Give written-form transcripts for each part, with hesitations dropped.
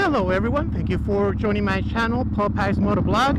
Hello everyone, thank you for joining my channel, Popeye's Motovlog.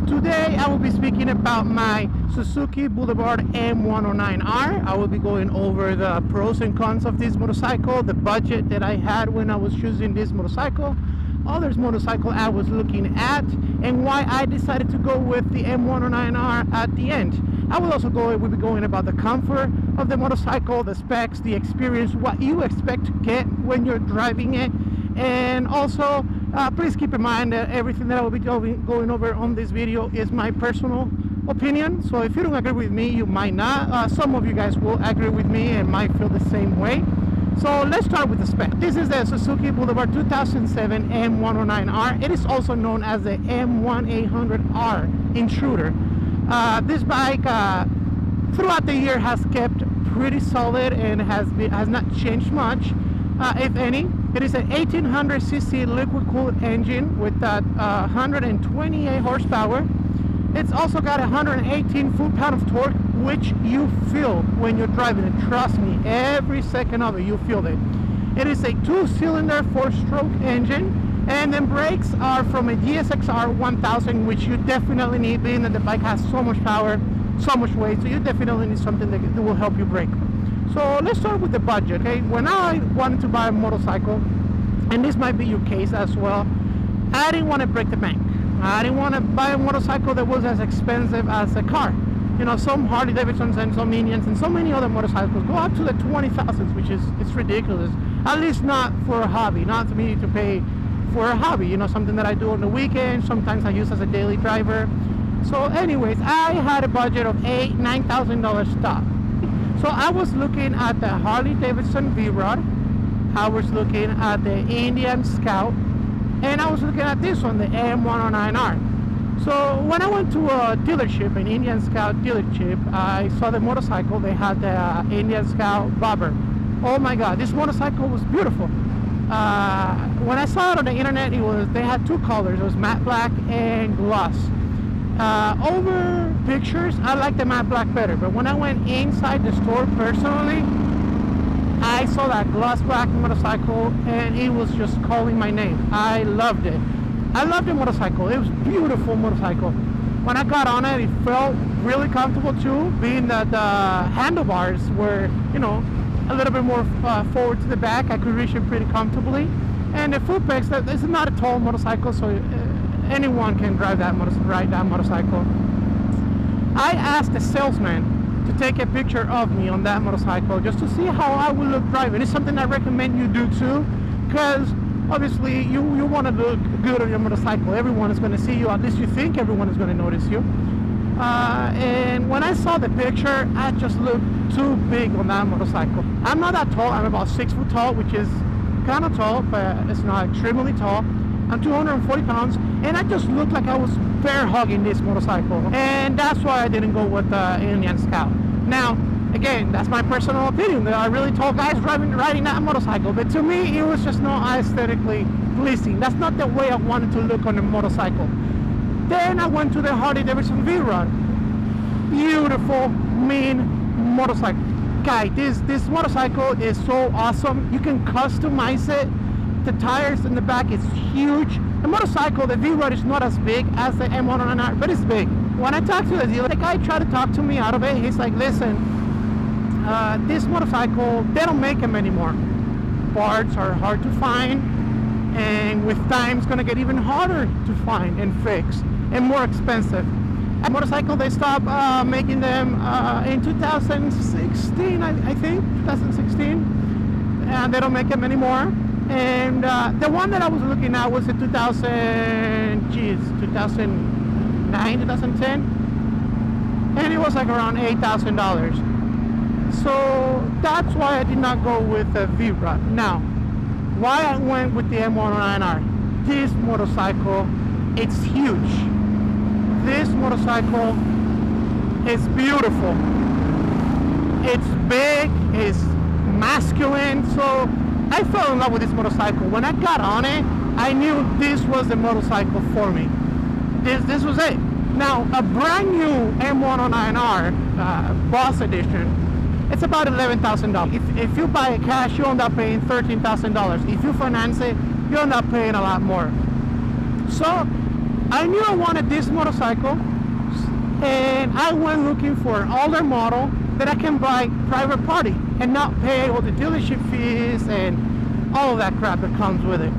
Today I will be speaking about my Suzuki Boulevard M109R. I will be going over the pros and cons of this motorcycle, the budget that I had when I was choosing this motorcycle, other motorcycle I was looking at, and why I decided to go with the M109R at the end. I will also we'll be going about the comfort of the motorcycle, the specs, the experience, what you expect to get when you're driving it. And also, please keep in mind that everything that I will be going over on this video is my personal opinion. So if you don't agree with me, you might not. Some of you guys will agree with me and might feel the same way. So let's start with the spec. This is the Suzuki Boulevard 2007 M109R. It is also known as the M1800R Intruder. This bike throughout the year has kept pretty solid and has not changed much, if any. It is an 1800cc liquid cooled engine with that 128 horsepower. It's also got 118 foot-pound of torque, which you feel when you're driving it. Trust me, every second of it you feel it. It is a 2-cylinder 4-stroke engine, and then brakes are from a GSXR 1000, which you definitely need, being that the bike has so much power, so much weight, so you definitely need something that will help you brake. So let's start with the budget, okay? When I wanted to buy a motorcycle, and this might be your case as well, I didn't want to break the bank. I didn't want to buy a motorcycle that was as expensive as a car. You know, some Harley Davidsons and some Indians and so many other motorcycles go up to the 20,000s, which is it's ridiculous. At least not for a hobby, not for me to pay for a hobby. You know, something that I do on the weekend. Sometimes I use as a daily driver. So, anyways, I had a budget of $9,000 stock. So I was looking at the Harley Davidson V-Rod. I was looking at the Indian Scout, and I was looking at this one, the M109R. So when I went to a dealership, an Indian Scout dealership, I saw the motorcycle. They had the Indian Scout Bobber. Oh my God, this motorcycle was beautiful. When I saw it on the internet, they had two colors. It was matte black and gloss. Over pictures, I like the matte black better, but when I went inside the store personally, I saw that gloss black motorcycle and it was just calling my name. I loved it. I loved the motorcycle. It was a beautiful motorcycle. When I got on it, it felt really comfortable too, being that the handlebars were, you know, a little bit more forward to the back. I could reach it pretty comfortably. And the foot pegs, this is not a tall motorcycle, so anyone can ride that motorcycle. I asked the salesman to take a picture of me on that motorcycle just to see how I would look driving. It's something I recommend you do too, because obviously you want to look good on your motorcycle. Everyone is going to see you, at least you think everyone is going to notice you. And when I saw the picture, I just looked too big on that motorcycle. I'm not that tall. I'm about 6 foot tall, which is kind of tall, but it's not extremely tall. I'm 240 pounds, and I just looked like I was bear hugging this motorcycle, and that's why I didn't go with the Indian Scout. Now, again, that's my personal opinion. There are really tall guys riding that motorcycle, but to me, it was just not aesthetically pleasing. That's not the way I wanted to look on a motorcycle. Then I went to the Harley Davidson V-Rod. Beautiful, mean motorcycle. Guy, this motorcycle is so awesome. You can customize it. The tires in the back is huge. The motorcycle, the V-Rod, is not as big as the M109R, but it's big. When I talked to the dealer, the guy tried to talk to me out of it. He's like, listen, this motorcycle, they don't make them anymore. Parts are hard to find, and with time, it's gonna get even harder to find and fix, and more expensive. A motorcycle, they stopped making them in 2016, I think, 2016, and they don't make them anymore. And the one that I was looking at was a 2009, 2010, and it was like around $8,000. So that's why I did not go with the V-Rod. Now, why I went with the M109R? This motorcycle, it's huge. This motorcycle is beautiful. It's big, it's masculine, so I fell in love with this motorcycle. When I got on it, I knew this was the motorcycle for me. This was it. Now, a brand new M109R Boss Edition, it's about $11,000. If you buy it cash, you end up paying $13,000. If you finance it, you end up paying a lot more. So I knew I wanted this motorcycle, and I went looking for an older model that I can buy private party and not pay all the dealership fees and all of that crap that comes with it.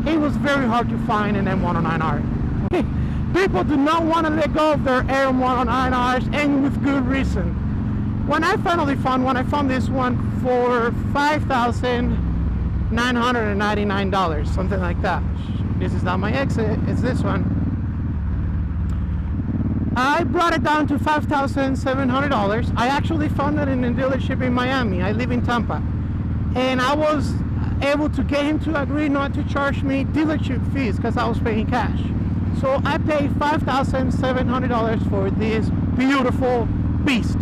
It was very hard to find an M109R. People do not want to let go of their M109Rs, and with good reason. When I finally found one, I found this one for $5,999, something like that. This is not my exit, it's this one. I brought it down to $5,700. I actually found it in a dealership in Miami. I live in Tampa. And I was able to get him to agree not to charge me dealership fees because I was paying cash. So I paid $5,700 for this beautiful beast.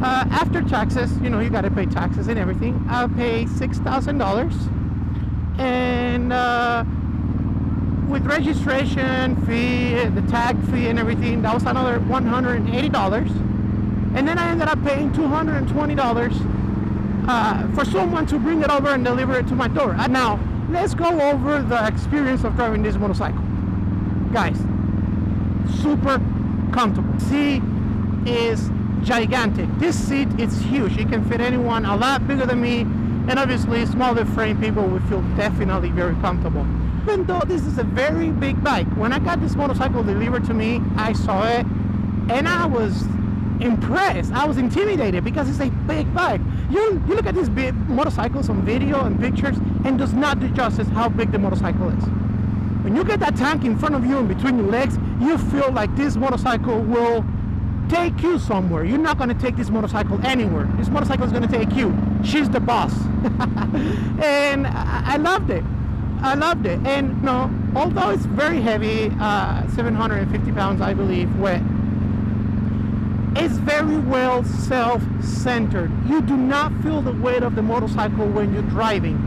After taxes, you know, you gotta pay taxes and everything. I paid $6,000. And with registration fee, the tag fee and everything, that was another $180. And then I ended up paying $220 for someone to bring it over and deliver it to my door. Now, let's go over the experience of driving this motorcycle. Guys, super comfortable. Seat is gigantic. This seat is huge. It can fit anyone a lot bigger than me, and obviously smaller frame people will feel definitely very comfortable. Even though this is a very big bike, when I got this motorcycle delivered to me, I saw it and I was impressed. I was intimidated because it's a big bike. You look at these big motorcycles on video and pictures and does not do justice how big the motorcycle is. When you get that tank in front of you and between your legs, you feel like this motorcycle will take you somewhere. You're not going to take this motorcycle anywhere. This motorcycle is going to take you. She's the boss. And I loved it. I loved it. And no, although it's very heavy, 750 pounds, I believe, wet, it's very well self-centered. You do not feel the weight of the motorcycle when you're driving.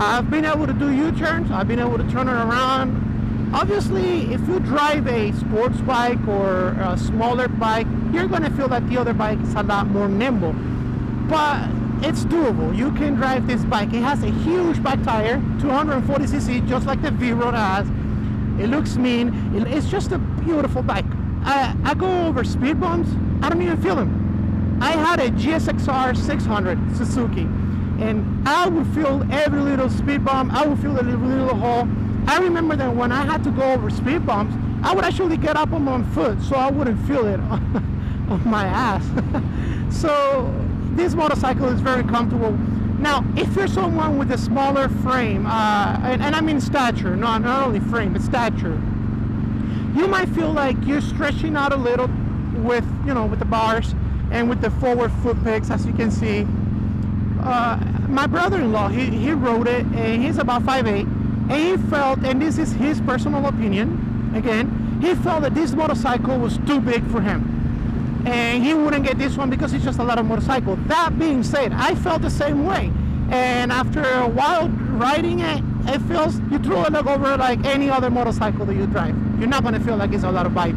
I've been able to do U-turns. I've been able to turn it around. Obviously, if you drive a sports bike or a smaller bike, you're going to feel that the other bike is a lot more nimble. But it's doable. You can drive this bike. It has a huge back tire, 240cc, just like the V-Road has. It looks mean. It's just a beautiful bike. I go over speed bumps. I don't even feel them. I had a GSXR 600 Suzuki, and I would feel every little speed bump. I would feel every little hole. I remember that when I had to go over speed bumps, I would actually get up on my foot so I wouldn't feel it on my ass. So this motorcycle is very comfortable. Now, if you're someone with a smaller frame, and I mean stature, not only frame, but stature, you might feel like you're stretching out a little with, you know, with the bars and with the forward foot pegs, as you can see. My brother-in-law, he rode it, and he's about 5'8", and he felt, and this is his personal opinion, again, he felt that this motorcycle was too big for him. And he wouldn't get this one because it's just a lot of motorcycle. That being said, I felt the same way. And after a while riding it, it feels, you throw it over like any other motorcycle that you drive. You're not going to feel like it's a lot of bike.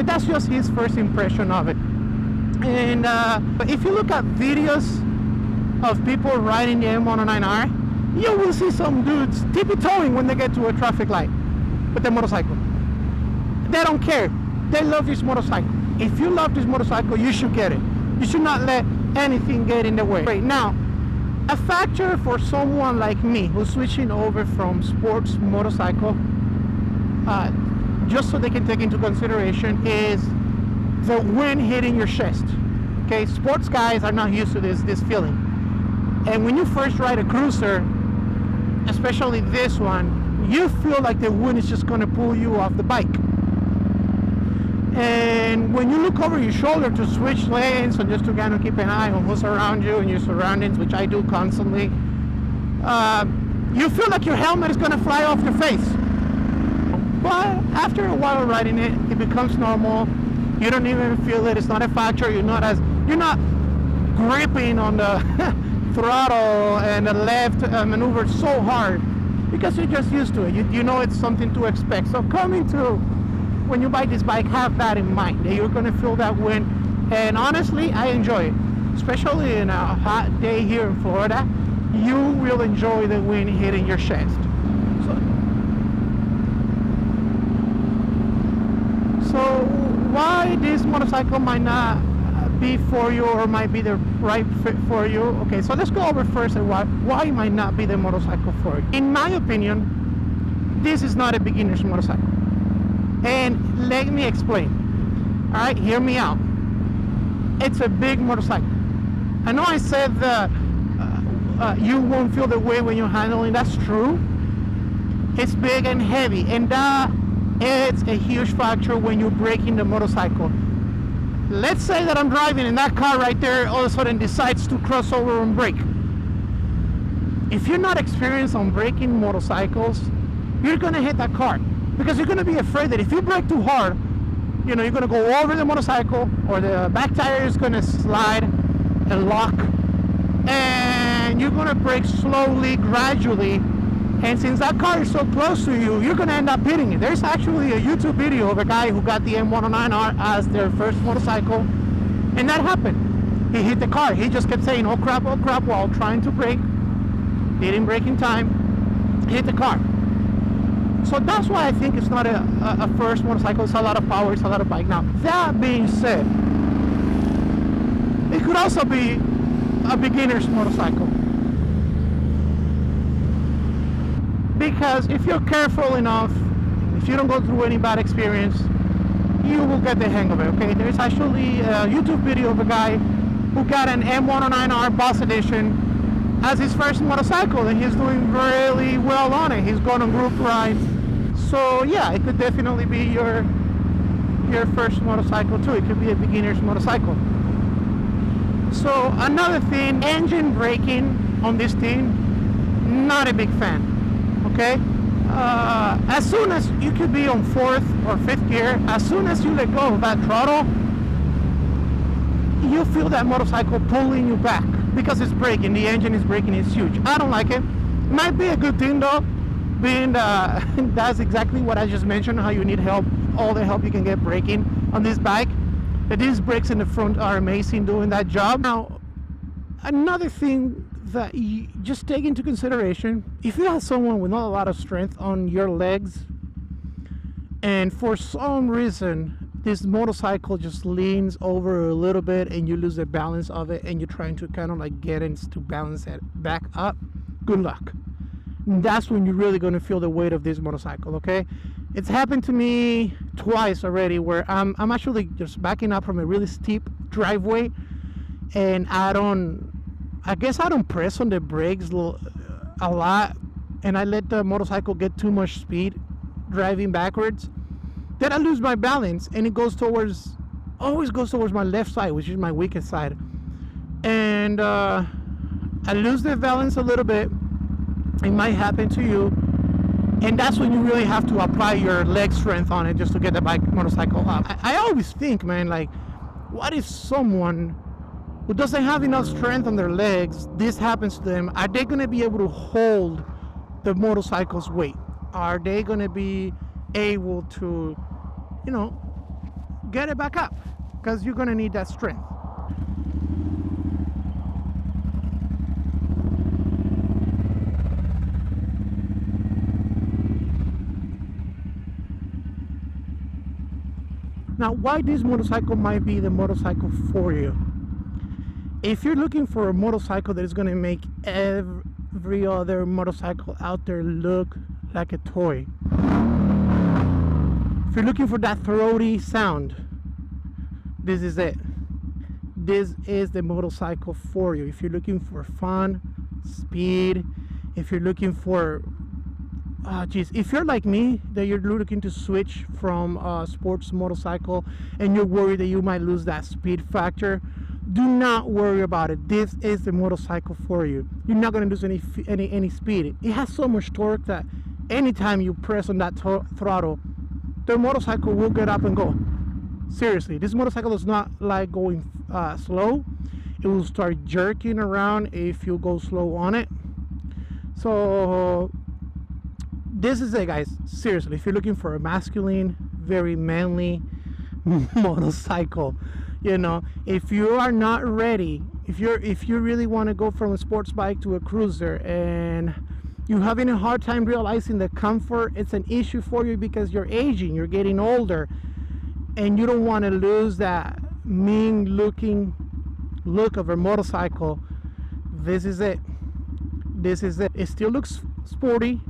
That's just his first impression of it. And but if you look at videos of people riding the M109R, you will see some dudes tippy-toeing when they get to a traffic light with their motorcycle. They don't care. They love this motorcycle. If you love this motorcycle, you should get it. You should not let anything get in the way. Right now, a factor for someone like me who's switching over from sports motorcycle, just so they can take into consideration, is the wind hitting your chest. Okay, sports guys are not used to this feeling. And when you first ride a cruiser, especially this one, you feel like the wind is just going to pull you off the bike. And when you look over your shoulder to switch lanes and just to kind of keep an eye on who's around you and your surroundings, which I do constantly, you feel like your helmet is going to fly off your face. But after a while riding it, it becomes normal. You don't even feel it. It's not a factor. You're not gripping on the throttle and the left maneuver so hard because you're just used to it. You know it's something to expect. So coming to when you buy this bike, have that in mind, that you're going to feel that wind. And honestly, I enjoy it, especially in a hot day here in Florida. you will enjoy the wind hitting your chest. So why this motorcycle might not be for you or might be the right fit for you? Okay, so let's go over first and why it might not be the motorcycle for you. In my opinion, this is not a beginner's motorcycle. And let me explain. All right, hear me out. It's a big motorcycle. I know I said that you won't feel the weight when you're handling. That's true. It's big and heavy, and that it's a huge factor when you're braking the motorcycle. Let's say that I'm driving and that car right there all of a sudden decides to cross over and brake. If you're not experienced on braking motorcycles, you're gonna hit that car because you're gonna be afraid that if you brake too hard, you know, you're gonna go over the motorcycle or the back tire is gonna slide and lock, and you're gonna brake slowly, gradually. And since that car is so close to you, you're going to end up hitting it. There's actually a YouTube video of a guy who got the M109R as their first motorcycle. And that happened. He hit the car. He just kept saying, oh crap, while trying to brake. Didn't brake in time. Hit the car. So that's why I think it's not a first motorcycle. It's a lot of power. It's a lot of bike. Now, that being said, it could also be a beginner's motorcycle. Because if you're careful enough, if you don't go through any bad experience, you will get the hang of it, okay? There's actually a YouTube video of a guy who got an M109R Boss Edition as his first motorcycle, and he's doing really well on it. He's going on group rides. So yeah, it could definitely be your first motorcycle too. It could be a beginner's motorcycle. So another thing, engine braking on this thing, not a big fan. Okay, as soon as you could be on 4th or 5th gear, as soon as you let go of that throttle, you feel that motorcycle pulling you back because it's braking. The engine is braking. It's huge. I don't like it. Might be a good thing though, being that's exactly what I just mentioned. How you need help, all the help you can get braking on this bike. The disc brakes in the front are amazing doing that job. Now, another thing that you just take into consideration, if you have someone with not a lot of strength on your legs and for some reason this motorcycle just leans over a little bit and you lose the balance of it and you're trying to kind of like get it to balance it back up, good luck. That's when you're really going to feel the weight of this motorcycle, okay? It's happened to me twice already where I'm actually just backing up from a really steep driveway, and I guess I don't press on the brakes a lot, and I let the motorcycle get too much speed driving backwards. Then I lose my balance, and it always goes towards my left side, which is my weakest side. And I lose the balance a little bit. It might happen to you, and that's when you really have to apply your leg strength on it just to get the motorcycle up. I always think, man, like, what if someone who doesn't have enough strength on their legs, this happens to them, are they going to be able to hold the motorcycle's weight? Are they going to be able to, you know, get it back up? Because you're going to need that strength. Now, why this motorcycle might be the motorcycle for you? If you're looking for a motorcycle that is going to make every other motorcycle out there look like a toy, if you're looking for that throaty sound, this is it. This is the motorcycle for you. If you're looking for fun, speed, if you're looking for if you're like me, that you're looking to switch from a sports motorcycle and you're worried that you might lose that speed factor, do not worry about it. This is the motorcycle for you. You're not going to lose any speed. It has so much torque that anytime you press on that throttle, the motorcycle will get up and go. Seriously, this motorcycle is not like going slow. It will start jerking around if you go slow on it. So this is it, guys. Seriously, if you're looking for a masculine, very manly motorcycle, you know, if you are not ready if you really want to go from a sports bike to a cruiser and you're having a hard time realizing that comfort it's an issue for you because you're aging, you're getting older, and you don't want to lose that mean looking look of a motorcycle, this is it. It still looks sporty,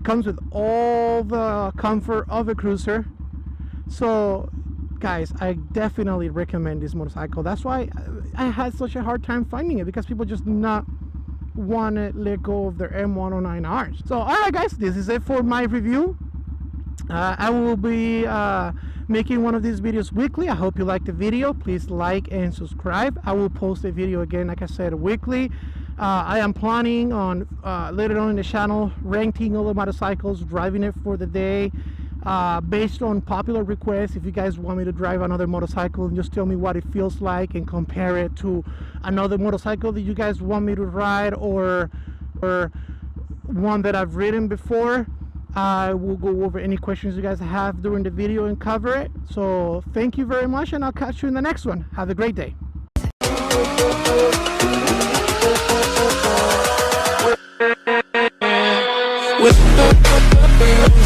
comes with all the comfort of a cruiser. So guys, I definitely recommend this motorcycle. That's why I had such a hard time finding it, because people just not want to let go of their M109Rs. So alright guys, this is it for my review. I will be making one of these videos weekly. I hope you like the video. Please like and subscribe. I will post a video again, like I said, weekly. I am planning on later on in the channel renting all the motorcycles, driving it for the day, based on popular requests. If you guys want me to drive another motorcycle, just tell me what it feels like and compare it to another motorcycle that you guys want me to ride, or one that I've ridden before. I will go over any questions you guys have during the video and cover it. So thank you very much, and I'll catch you in the next one. Have a great day. With